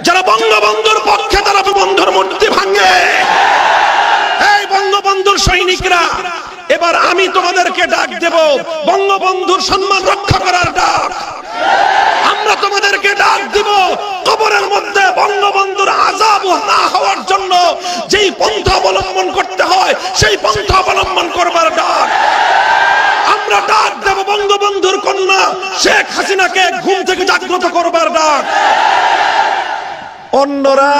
যারা বঙ্গবন্ধুর পক্ষে তারা বন্ধুর মূর্তি ভাঙে। এই বঙ্গবন্ধুর সৈনিকরা, এবার আমি তোমাদেরকে ডাক দেব, বঙ্গবন্ধুর সম্মান রক্ষা করার ডাক। আমরা তোমাদেরকে ডাক দিব, কবরের মধ্যে বঙ্গবন্ধুর আযাব না হওয়ার জন্য যেই পন্থা অবলম্বন করতে হয় সেই পন্থা অবলম্বন করবার ডাক। আমরা ডাক দেব বঙ্গবন্ধুর কন্যা শেখ হাসিনাকে ঘুম থেকে জাগ্রত করবার ডাক। অন্যরা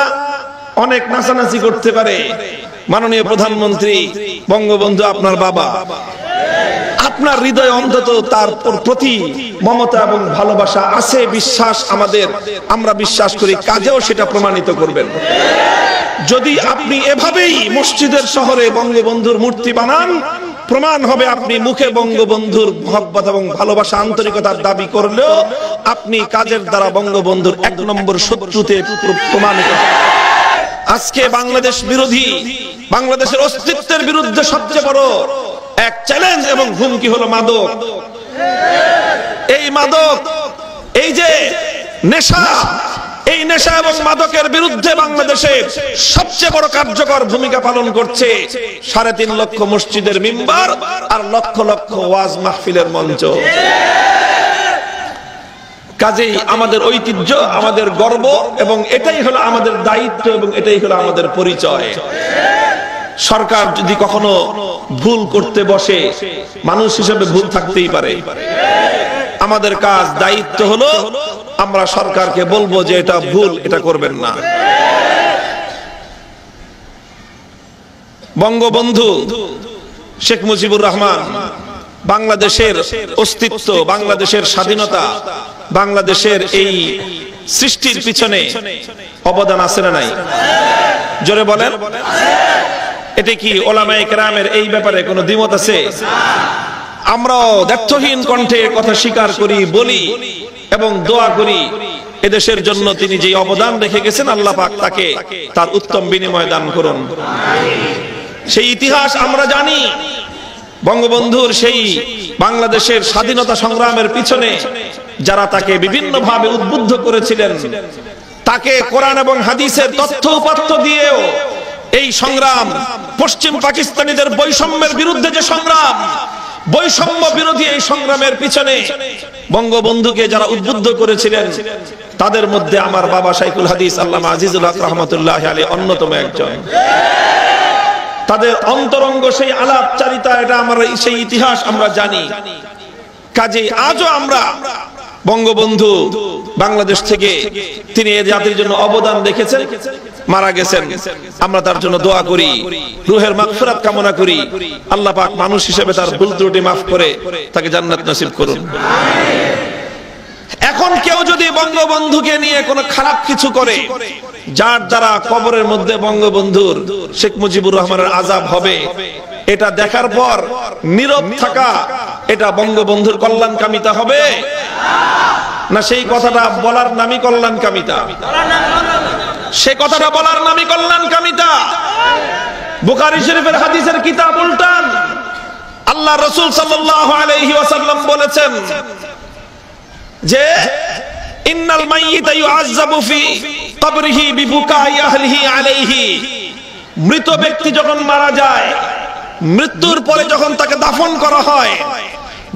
অনেক নাচানাচি করতে পারে, মাননীয় প্রধানমন্ত্রী বঙ্গবন্ধু আপনার বাবা, আপনার হৃদয়ে অন্তত তার প্রতি মমতা এবং ভালোবাসা আছে, বিশ্বাস আমাদের, আমরা বিশ্বাস করি, কাজেও সেটা প্রমাণিত করবেন। যদি আপনি এভাবেই মসজিদের শহরে বঙ্গবন্ধুর মূর্তি বানান, প্রমাণ হবে আপনি মুখে বঙ্গবন্ধুর মহব্বত এবং ভালোবাসা আন্তরিকতার দাবি করলেও আপনি কাজের দ্বারা বঙ্গবন্ধুর এক নম্বর শত্রুতে প্রমাণিত। আজকে বাংলাদেশ বিরোধী, বাংলাদেশের অস্তিত্বের বিরুদ্ধে সবচেয়ে বড় এক চ্যালেঞ্জ এবং হুমকি হলো মাদক। এই মাদক, এই যে নেশা, এই নেশা এবং মাদকের বিরুদ্ধে বাংলাদেশে সবচেয়ে বড় কার্যকর ভূমিকা পালন করছে ৩.৫ লক্ষ মসজিদের মিম্বার আর লক্ষ লক্ষ ওয়াজ মাহফিলের মঞ্চ। কাজেই আমাদের ঐতিহ্য, আমাদের গর্ব, এবং এটাই হলো আমাদের দায়িত্ব এবং এটাই হলো আমাদের পরিচয়। সরকার যদি কখনো ভুল করতে বসে, মানুষ হিসেবে ভুল থাকতেই পারে, আমাদের কাজ, দায়িত্ব হলো আমরা সরকারকে বলবো যে এটা ভুল, এটা করবেন না। বঙ্গবন্ধু শেখ মুজিবুর রহমান বাংলাদেশের অস্তিত্ব, বাংলাদেশের স্বাধীনতা, বাংলাদেশের এই সৃষ্টির পিছনে অবদান আছে না নাই? জোরে বলেন। এটা কি ওলামায়ে কেরামের এই ব্যাপারে কোনো দ্বিমত আছে? আমরাও দ্ব্যর্থহীন কণ্ঠে কথা স্বীকার করি, বলি এবং দোয়া করি এদেশের জন্য তিনি যে অবদান রেখে গেছেন, আল্লাহ পাক তাকে তার উত্তম বিনিময় দান করুন। সেই ইতিহাস আমরা জানি। বঙ্গবন্ধুর সেই বাংলাদেশের স্বাধীনতা সংগ্রামের পিছনে যারা তাকে বিভিন্ন ভাবে উদ্বুদ্ধ করেছিলেন, তাকে কোরআন এবং হাদিসের তথ্য উপাত্ত দিয়েও এই সংগ্রাম, পশ্চিম পাকিস্তানিদের বৈষম্যের বিরুদ্ধে যে সংগ্রাম, বৈষম্য বিরোধী এই সংগ্রামের পিছনে বঙ্গবন্ধুকে যারা উদ্বুদ্ধ করেছিলেন, তাদের মধ্যে আমার বাবা শাইখুল হাদিস আল্লামা আজিজুল হক রহমাতুল্লাহি আলাইহি অন্যতম একজন। তাদের অন্তরঙ্গ সেই আলাপচারিতা, এটা আমরা সেই ইতিহাস আমরা জানি। কাজে আজও আমরা বঙ্গবন্ধু বাংলাদেশ থেকে তিনি এই জাতির জন্য অবদান রেখেছেন, মারা গেছেন, আমরা তার জন্য দোয়া করি, রুহের মাগফিরাত কামনা করি। আল্লাহ পাক মানুষ হিসেবে তার ভুল ত্রুটি মাফ করে তাকে জান্নাত নসিব করুন। এখন কেউ যদি বঙ্গবন্ধুকে নিয়ে কোনো খারাপ কিছু করে, যার দ্বারা কবরের মধ্যে বঙ্গবন্ধুর, শেখ মুজিবুর রহমানের আযাব হবে, এটা দেখার পর নীরব থাকা, এটা বঙ্গবন্ধুর কল্যাণকামিতা হবে না? সেই কথাটা বলার নামই কল্যাণকামিতা, সে কথাটা বলার নামই কল্যাণকামিতা। বুখারী শরীফের হাদিসের কিতাব উল্টান, আল্লাহ রাসূল সাল্লাল্লাহু আলাইহি ওয়াসাল্লাম বলেছেন যে ইন্নাল মাইয়িতা ইউআযাবু ফি কবরিহি বিবুকাই আহলিহি আলাইহি। মৃত ব্যক্তি যখন মারা যায়, মৃত্যুর পরে যখন তাকে দাফন করা হয়,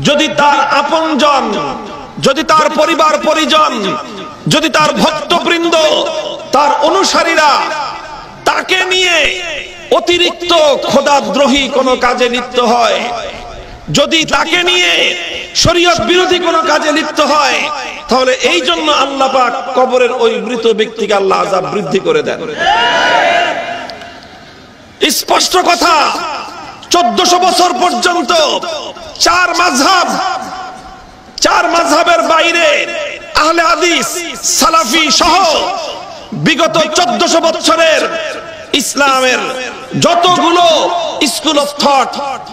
যদি তার আপনজন, যদি তার পরিবার পরিজন, যদি তার ভক্তবৃন্দ, তার অনুসারীরা তাকে নিয়ে অতিরিক্ত খোদাদ্রোহী কোনো কাজে লিপ্ত হয়, যদি তাকে নিয়ে শরীয়ত বিরোধী কোনো কাজে লিপ্ত হয়, তাহলে এই জন্য আল্লাহ পাক কবরের ওই মৃত ব্যক্তিকে আল্লাহ আযাব বৃদ্ধি করে দেন। স্পষ্ট কথা। 1400 বছর পর্যন্ত চার মাযহাবের বাইরে আহলে হাদিস, সালাফি সহ বিগত 1400 বছরের ইসলামের যতগুলো স্কুল অফ থট,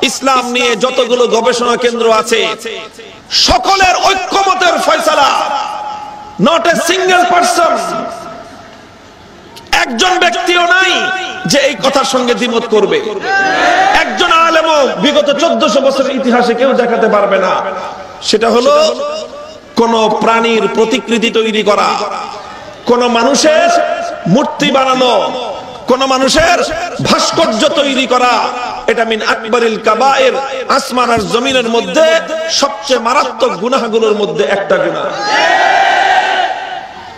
ইসলাম নিয়ে যতগুলো গবেষণা কেন্দ্র আছে, সকলের ঐক্যমতের ফয়সালা, নট এ সিঙ্গেল পারসন, একজন ব্যক্তিও নাই যে এই কথার সঙ্গে দ্বিমত করবে। একজন আলেমও বিগত 1400 বছরের ইতিহাসে কেউ দেখাতে পারবে না। সেটা হলো কোন প্রাণীর প্রতিকৃতি তৈরি করা, কোন মানুষের মূর্তি বানানো, কোন মানুষের ভাস্কর্য তৈরি করা, এটা মিন আকবারিল কাবায়ের, আসমান আর জমিনের মধ্যে সবচেয়ে মারাত্মক গুনাহগুলোর মধ্যে একটা গুনাহ।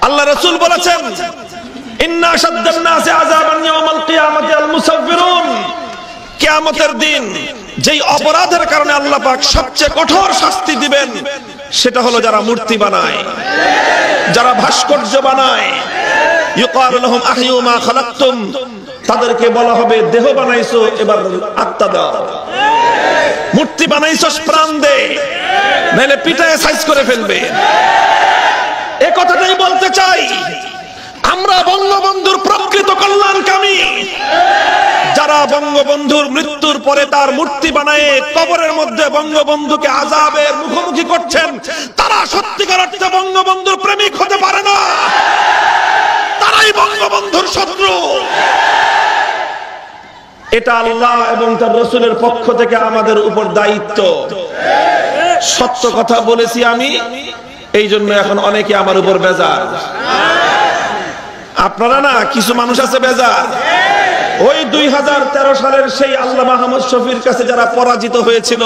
আল্লাহ রাসূল বলেছেন, ইন্না আশাদ্দান নাসি আযাবান ইয়াওমাল কিয়ামাতি আল মুসাফফিরুন, কিয়ামতের দিন যেই অপরাধের কারণে আল্লাহ পাক সবচেয়ে কঠোর শাস্তি দিবেন সেটা হলো যারা মূর্তি বানায়, যারা ভাস্কর্য বানায়। ইউকালু লাহুম আহইউ মা খালাকতুম, তাদেরকে বলা হবে দেহ বানাইছো, এবার আত্মা দাও। মূর্তি বানাইছো, প্রাণ দে, নাইলে পিটায় সাইজ করে ফেলবে। এই কথাটাই বলতে চাই, আমরা বঙ্গবন্ধুর প্রকৃত কল্যাণকামী, যারা বঙ্গবন্ধুর মৃত্যুর পরে তার মূর্তি বানায় কবরের মধ্যে বঙ্গবন্ধুকে আযাবের মুখোমুখি করছেন, তারা সত্যিকার অর্থে বঙ্গবন্ধুর প্রেমিক হতে পারে না, তারাই বঙ্গবন্ধুর শত্রু। এটা আল্লাহ এবং তার রাসূলের পক্ষ থেকে আমাদের উপর দায়িত্ব। সত্য কথা বলেছি আমি, এই জন্য এখন অনেকে আমার উপর বেজার। আপনারা না, কিছু মানুষ আছে বেজার। ওই 2013 সালের সেই আল্লামা আহমদ শফির কাছে যারা পরাজিত হয়েছিল,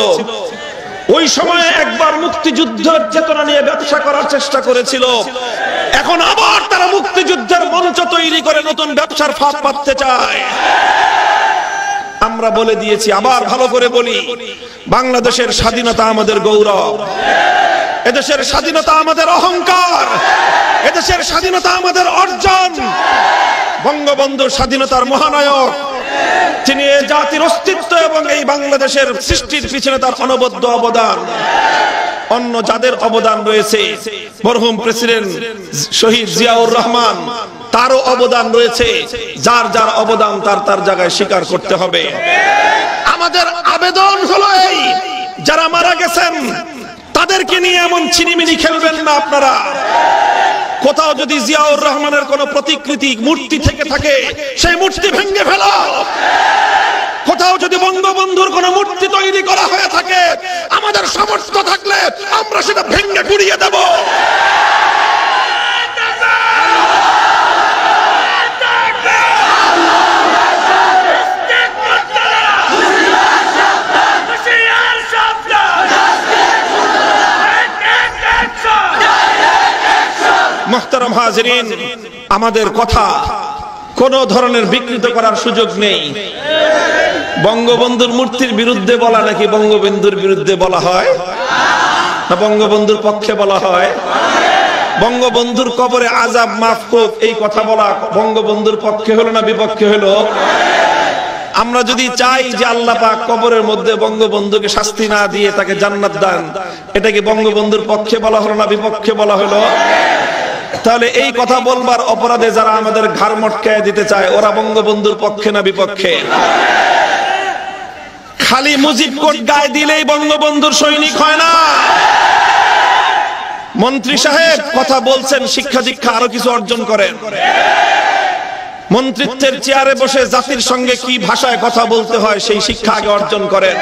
ওই সময়ে একবার মুক্তিযুদ্ধের চেতনা নিয়ে ব্যবসা করার চেষ্টা করেছিল, এখন আবার তারা মুক্তিযুদ্ধের মঞ্চ তৈরি করে নতুন ব্যবসার ফাঁদ পাততে চায়। আমরা বলে দিয়েছি, আবার ভালো করে বলি, বাংলাদেশের স্বাধীনতা আমাদের গৌরব, এদেশের স্বাধীনতা আমাদের অহংকার, এদেশের স্বাধীনতা আমাদের অর্জন। বঙ্গবন্ধু স্বাধীনতার মহানায়ক, তিনি এই জাতির অস্তিত্ব এবং এই বাংলাদেশের সৃষ্টির পিছনে তার অনবদ্য অবদান। অন্য যাদের অবদান রয়েছে, মরহুম প্রেসিডেন্ট শহীদ জিয়াউর রহমান, তারও অবদান রয়েছে। যার যার অবদান তার তার জায়গায় স্বীকার করতে হবে। আমাদের আবেদন হলো এই, যারা মারা গেছেন তাদেরকে নিয়ে এমন ছিনিমিনি খেলবেন না আপনারা। কোথাও যদি জিয়াউর রহমানের কোন প্রতিকৃতি মূর্তি থেকে থাকে, সেই মূর্তি ভেঙে ফেলো। কোথাও যদি বঙ্গবন্ধুর কোন মূর্তি তৈরি করা হয়ে থাকে, আমাদের সামর্থ্য থাকলে আমরা সেটা ভেঙে গুড়িয়ে দেব। মুহতারাম হাজিরিন, আমাদের কথা কোন ধরনের বিকৃত করার সুযোগ নেই। বঙ্গবন্ধুর মূর্তির বিরুদ্ধে বলা নাকি বঙ্গবন্ধুর বিরুদ্ধে বলা হয় না বঙ্গবন্ধুর পক্ষে বলা হয়? বঙ্গবন্ধুর কবরে আযাব মাফ হোক, এই কথা বলা বঙ্গবন্ধুর পক্ষে হলো না বিপক্ষে হলো? আমরা যদি চাই যে আল্লাহ পাক কবরের মধ্যে বঙ্গবন্ধুকে শাস্তি না দিয়ে তাকে জান্নাত দান, এটা কি বঙ্গবন্ধুর পক্ষে বলা হলো না বিপক্ষে বলা হলো? তাহলে এই কথা বলবার অপরাধে যারা আমাদের ঘাড় মটকায় দিতে চায়, ওরা বঙ্গবন্ধুর পক্ষে না বিপক্ষে? খালি মুজিব কোট গায়ে দিলেই বঙ্গবন্ধুর সৈনিক হয় না। মন্ত্রী সাহেব কথা বলছেন, শিক্ষা দীক্ষা আরো কিছু অর্জন করেন। মন্ত্রিত্বের চেয়ারে বসে জাতির সঙ্গে কি ভাষায় কথা বলতে হয় সেই শিক্ষা আগে অর্জন করেন।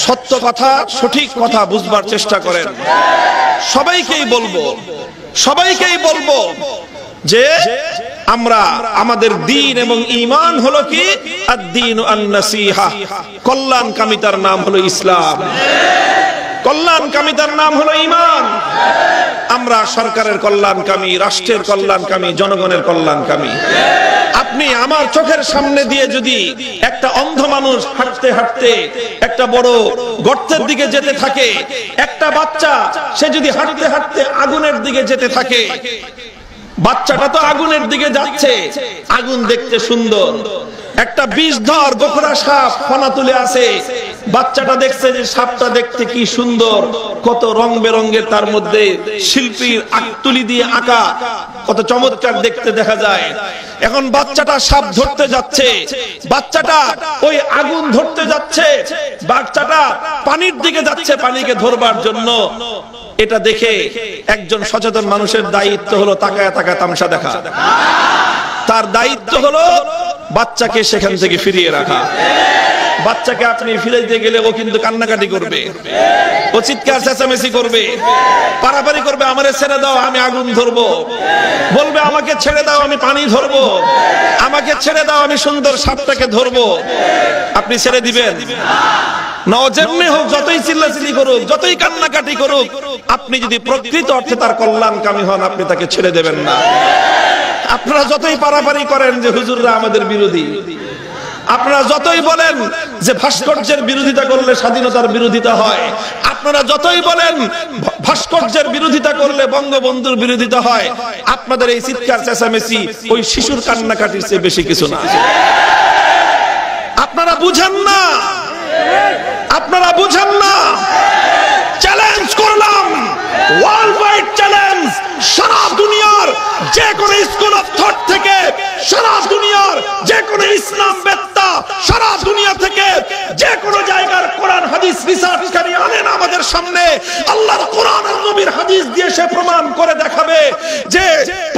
সত্য কথা, সঠিক কথা বুঝবার চেষ্টা করেন। সবাইকেই বলবো যে আমরা আমাদের দ্বীন এবং ঈমান হলো কি, আদ-দীনু আন-নাসীহা, কল্যাণকামিতার নাম হলো ইসলাম, কল্যাণকামিতার নাম হলো ঈমান। আমরা সরকারের কল্যাণকামী, রাষ্ট্রের কল্যাণকামী, জনগণের কল্যাণকামী। আপনি আমার চোখের সামনে দিয়ে যদি একটা অন্ধ মানুষ হাঁটতে হাঁটতে একটা বড় গর্তের দিকে যেতে থাকে, একটা বাচ্চা সে যদি হাঁটতে হাঁটতে আগুনের দিকে যেতে থাকে, বাচ্চাটা তো আগুনের দিকে যাচ্ছে, আগুন দেখতে সুন্দর। একটা বিষধর গোখরা সাপ ফনা তুলে আছে, বাচ্চাটা দেখছে যে সাপটা দেখতে কি সুন্দর, কত রং বেরঙের তার মধ্যে শিল্পীর তুলি দিয়ে আঁকা, কত চমৎকার দেখতে দেখা যায়। এখন বাচ্চাটা সাপ ধরতে যাচ্ছে, বাচ্চাটা ওই আগুন ধরতে যাচ্ছে, বাচ্চাটা পানির দিকে যাচ্ছে পানিকে ধরবার জন্য। এটা দেখে একজন সচেতন মানুষের দায়িত্ব হলো তাকায় তাকায় তামাশা দেখা। তার দায়িত্ব হলো বাচ্চাকে সেখান থেকে ফিরিয়ে রাখা। বাচ্চাকে আপনি ফিরাইতে গেলে ও কিন্তু কান্নাকাটি করবে, ও চিৎকার চেঁচামেচি করবে, পারাপারি করবে, আমারে ছেড়ে দাও আমি আগুন ধরবো, বলবে আমাকে ছেড়ে দাও আমি পানি ধরবো, আমাকে ছেড়ে দাও আমি সুন্দর সাপটাকে ধরবো। আপনি ছেড়ে দিবেন না? যেমনি হোক, যতই চিল্লাচিল্লি করুক, যতই কান্নাকাটি করুক, আপনি যদি প্রকৃত অর্থে তার কল্যাণকামী হন, আপনি তাকে ছেড়ে দেবেন না। আপনারা যতই পারাপারি করেন যে হুজুররা আমাদের বিরোধী, আপনারা যতই বলেন যে ভাস্কর্যের বিরোধিতা করলে স্বাধীনতার বিরোধিতা হয়, আপনারা যতই বলেন ভাস্কর্যের বিরোধিতা করলে বঙ্গবন্ধুর বিরোধিতা হয়, আপনাদের এই চিৎকার চেঁচামেচি ওই শিশুর কান্নাকাটির চেয়ে বেশি কিছু না। আপনারা বুঝেন না, আপনারা বুঝেন না। চ্যালেঞ্জ করলাম, ওয়ার্ল্ড ওয়াইড চ্যালেঞ্জ, সারা দুনিয়ার যে কোনো স্কুল অফ থট থেকে, সারা দুনিয়ার যে কোনো ইসলাম বেত্তা, সারা দুনিয়া থেকে যে কোনো জায়গার কোরআন হাদিস রিসার্চকারী আনেন আমাদের সামনে, আল্লাহর কোরআন আর নবীর হাদিস দিয়ে সে প্রমাণ করে দেখাবে যে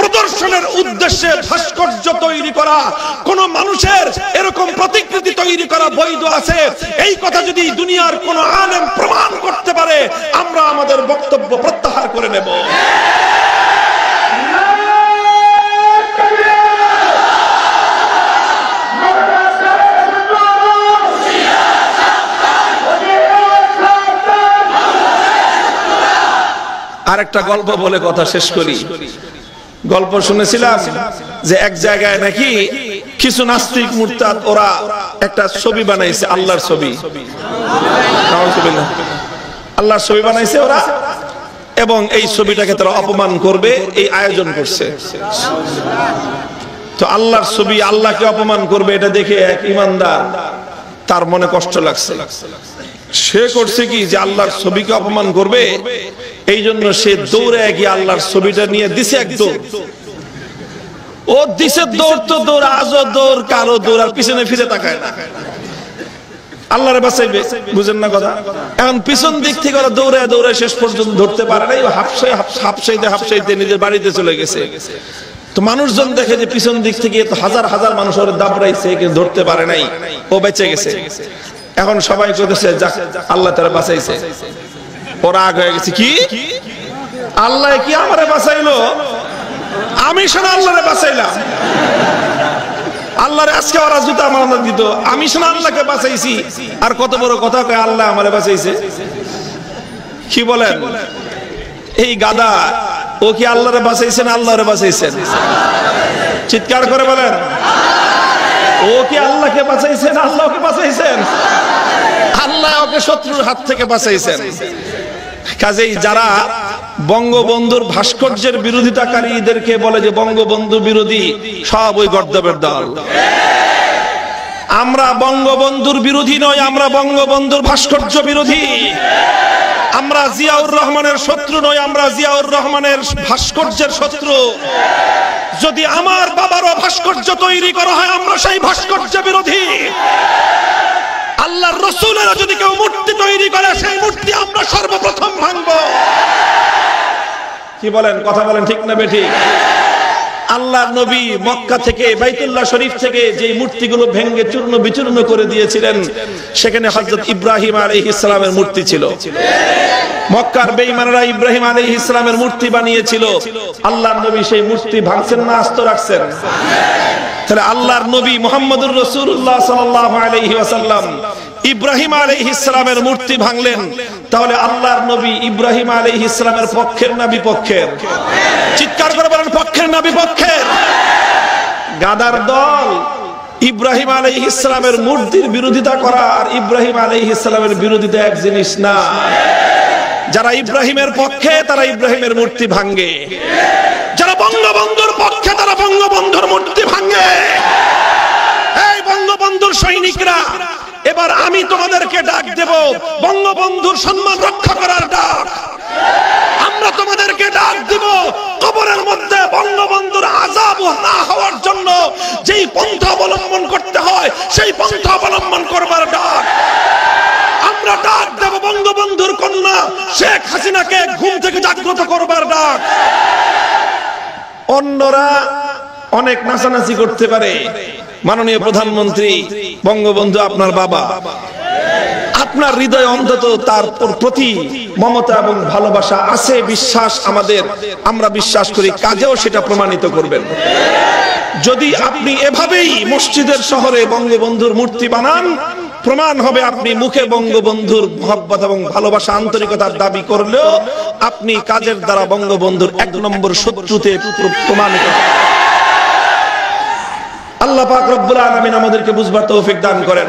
প্রদর্শনের উদ্দেশ্যে ভাস্কর্য তৈরি করা, কোন মানুষের এরকম প্রতিকৃতি তৈরি করা বৈধ আছে। এই কথা যদি দুনিয়ার কোন আলেম প্রমাণ করতে পারে, আমরা আমাদের বক্তব্য প্রত্যাহার করে নেব। আরেকটা গল্প বলে কথা শেষ করি। গল্প শুনেছিলাম যে এক জায়গায় নাকি কিছু নাস্তিক মুরতাদ ওরা একটা ছবি বানাইছে, আল্লাহর ছবি, আল্লাহর ছবি বানাইছে ওরা, এবং এই ছবিটাকে তারা অপমান করবে এই আয়োজন করছে। তো আল্লাহর ছবি, আল্লাহকে অপমান করবে, এটা দেখে এক ইমানদার তার মনে কষ্ট লাগছে। সে করছে কি, যে আল্লাহর ছবিকে অপমান করবে, এই জন্য সে দৌড়ে গিয়ে আল্লাহর ছবিটা নিয়ে দিছে এক দৌড়। ও দিছে দৌড় তো দৌড়, আজও দৌড়, কারো দৌড়, আর পিছনে ফিরে তাকায় না। আল্লাহরে বাঁচাইবে, বুঝেন না কথা? এখন পিছন দিক থেকে ওরা দৌড়ে দৌড়ে শেষ পর্যন্ত ধরতে পারে নাই, হাফসাইতে নিজের বাড়িতে চলে গেছে। তো মানুষজন দেখে যে পিছন দিক থেকে তো হাজার হাজার মানুষ ওরা দাবড়াইছে, কিন্তু ধরতে পারে নাই, ও বেঁচে গেছে। এখন সবাই কইতেছে যাক আল্লাহ তারা বাঁচাইছে। ওরা আগ হয়ে গেছে, কি আল্লাহ কি আমারে বাঁচাইলো? আমি শোনা আল্লাহরে বাঁচাইলাম। আল্লাহরে আজকে ওরা জুতা মারা দিত, আমি শোনা আল্লাহকে বাঁচাইছি। আর কত বড় কথা কয় আল্লাহ আমারে বাঁচাইছে। কি বলেন? এই গাদা ও কি আল্লাহরে বাঁচাইছেন, আল্লাহরে বাঁচাইছেন? চিৎকার করে বলেন, ও কি আল্লাহকে বাঁচাইছেন, আল্লাহকে বাঁচাইছেন? আল্লাহ ওকে শত্রুর হাত থেকে বাঁচাইছেন। কাজেই যারা বঙ্গবন্ধুর ভাস্কর্যের বিরোধিতাকারীদেরকে বলে যে বঙ্গবন্ধু বিরোধী, সব ওই গর্দবের দল। আমরা বঙ্গবন্ধুর বিরোধী নই, আমরা বঙ্গবন্ধুর ভাস্কর্য বিরোধী। আমরা জিয়াউর রহমানের শত্রু নই, আমরা জিয়াউর রহমানের ভাস্কর্যের শত্রু। যদি আমার বাবারও ভাস্কর্য তৈরি করা হয়, আমরা সেই ভাস্কর্য বিরোধী। আল্লাহর রাসূলের যদি কেউ মূর্তি তৈরি করে, সেই মূর্তি আমরা সর্বপ্রথম ভাঙবো। কি বলেন? কথা বলেন, ঠিক না বেঠিক? আল্লাহর নবী মক্কা থেকে, বাইতুল্লাহ শরীফ থেকে যে মূর্তিগুলো ভেঙে চূর্ণ বিচূর্ণ করে দিয়েছিলেন, সেখানে হযরত ইব্রাহিম আলাইহিস সালামের মূর্তি ছিল। মক্কার বেঈমানরা ইব্রাহিম আলাইহিস সালামের মূর্তি বানিয়েছিল। আল্লাহর নবী সেই মূর্তি ভাঙছেন না আস্ত রাখছেন? তাহলে আল্লাহর নবী মুহাম্মদুর রাসূলুল্লাহ সাল্লাল্লাহু আলাইহি ওয়াসাল্লাম ইব্রাহিম আলাইহিস সালামের মূর্তি ভাঙলেন, তাহলে আল্লাহর নবী ইব্রাহিম আলাইহিস সালামের পক্ষের না বিপক্ষের? চিৎকার করে বলেন, পক্ষের না বিপক্ষের? গাদার দল। ইব্রাহিম আলাইহিস সালামের মূর্তির বিরোধিতা করা আর ইব্রাহিম আলাইহিস সালামের বিরোধিতা এক জিনিস না। যারা ইব্রাহিমের পক্ষে তারা ইব্রাহিমের মূর্তি ভাঙে, যারা বঙ্গবন্ধুর পক্ষে তারা বঙ্গবন্ধুর মূর্তি ভাঙে। এই বঙ্গবন্ধুর সৈনিকরা, এবার আমি তোমাদেরকে ডাক দেব, বঙ্গবন্ধুর সম্মান রক্ষা করার ডাক। আমরা তোমাদেরকে ডাক দিব, কবরের মধ্যে বঙ্গবন্ধুর আযাব না হওয়ার জন্য যেই পন্থা অবলম্বন করতে হয়, সেই পন্থা অবলম্বন করবার ডাক। আমরা ডাক দেব বঙ্গবন্ধুর কন্যা শেখ হাসিনাকে ঘুম থেকে জাগ্রত করবার ডাক। অন্যরা অনেক নাচানাচি করতে পারে, মাননীয় প্রধানমন্ত্রী বঙ্গবন্ধু আপনার বাবা, আপনার হৃদয়ে অন্তত তার প্রতি মমতা এবং ভালোবাসা আছে, বিশ্বাস আমরা বিশ্বাস করি, কাজেও সেটা প্রমাণিত করবেন। যদি আপনি এভাবেই মসজিদের শহরে বঙ্গবন্ধুর মূর্তি বানান, প্রমাণ হবে আপনি মুখে বঙ্গবন্ধুর মহব্বত এবং ভালোবাসা আন্তরিকতার দাবি করলেও আপনি কাজের দ্বারা বঙ্গবন্ধুর 1 নম্বর শত্রুতে প্রমাণিত। আল্লাহ পাক রব্বুল আলামিন আমাদেরকে বুঝবার তৌফিক দান করেন।